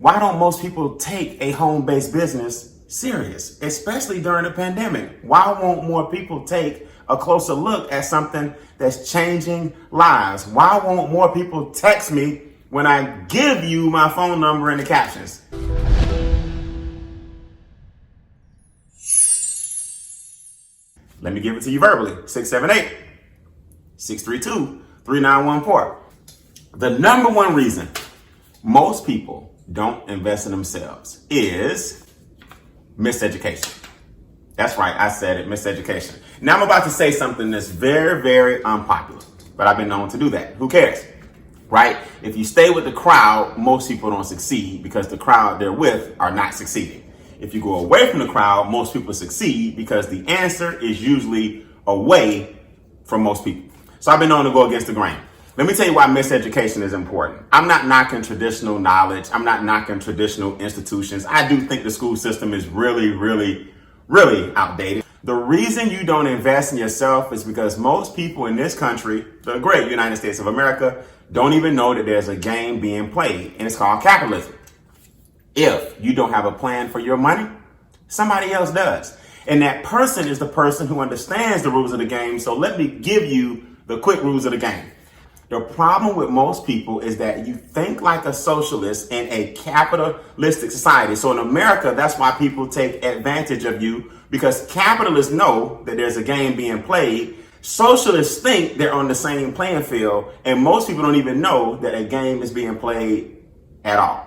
Why don't most people take a home-based business serious, especially during the pandemic? Why won't more people take a closer look at something that's changing lives? Why won't more people text me when I give you my phone number in the captions? Let me give it to you verbally. 678-632-3914. The number one reason most people don't invest in themselves is miseducation. That's right, I said it, miseducation. Now I'm about to say something that's very, very unpopular, but I've been known to do that. Who cares, right? If you stay with the crowd, most people don't succeed because the crowd they're with are not succeeding. If you go away from the crowd, most people succeed because the answer is usually away from most people. So I've been known to go against the grain. Let me tell you why miseducation is important. I'm not knocking traditional knowledge. I'm not knocking traditional institutions. I do think the school system is really, really, really outdated. The reason you don't invest in yourself is because most people in this country, the great United States of America, don't even know that there's a game being played, and it's called capitalism. If you don't have a plan for your money, somebody else does. And that person is the person who understands the rules of the game. So let me give you the quick rules of the game. The problem with most people is that you think like a socialist in a capitalistic society. So in America, that's why people take advantage of you, because capitalists know that there's a game being played. Socialists think they're on the same playing field, and most people don't even know that a game is being played at all.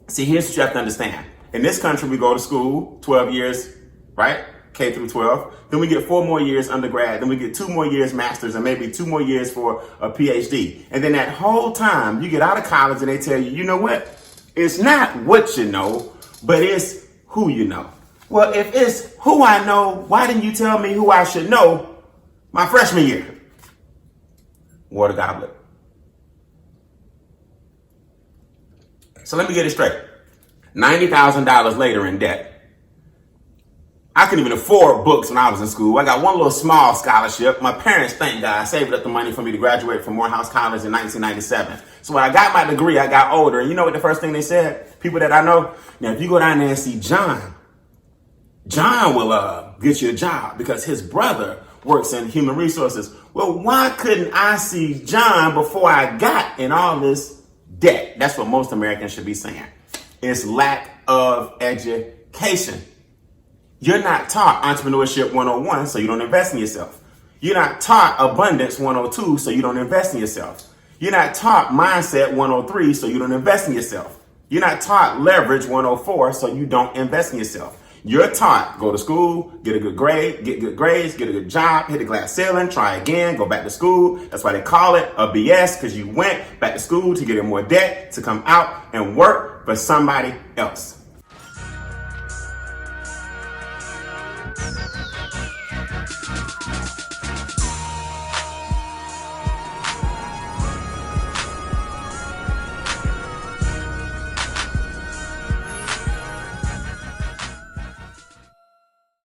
See, here's what you have to understand. In this country, we go to school 12 years, right? K through 12. Then we get 4 more years undergrad. Then we get 2 more years masters and maybe 2 more years for a PhD. And then that whole time you get out of college and they tell you, you know what? It's not what you know, but it's who you know. Well, if it's who I know, why didn't you tell me who I should know my freshman year? Water goblet. So let me get it straight. $90,000 later in debt. I couldn't even afford books when I was in school. I got one little small scholarship. My parents, thank God, saved up the money for me to graduate from Morehouse College in 1997. So when I got my degree, I got older. And you know what the first thing they said? People that I know, now if you go down there and see John will get you a job because his brother works in human resources. Well, why couldn't I see John before I got in all this debt? That's what most Americans should be saying. It's lack of education. You're not taught entrepreneurship 101, so you don't invest in yourself. You're not taught abundance 102, so you don't invest in yourself. You're not taught mindset 103, so you don't invest in yourself. You're not taught leverage 104, so you don't invest in yourself. You're taught, go to school, get a good grade, get good grades, get a good job, hit the glass ceiling, try again, go back to school. That's why they call it a BS, because you went back to school to get in more debt, to come out and work for somebody else.